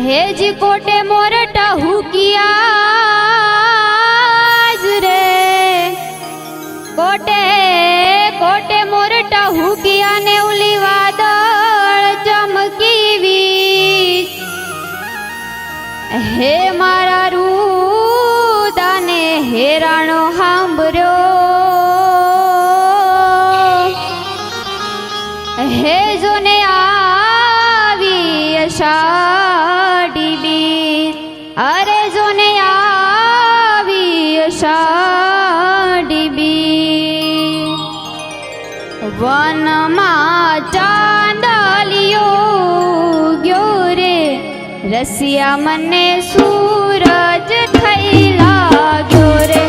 Hazy कोटे मोरटा हुकिया रे कोटे कोटे मोरटा हुकिया ने उली वादळ चमकी वीज हे मारा रूदाने हेराणो हांभर्यो हे जोने आवी अषाढी बीज अरे जोने आवी अषाढी बीज वनमा चांदलियो ग्यो रे रसिया मने सूरज थई लाग्यो रे।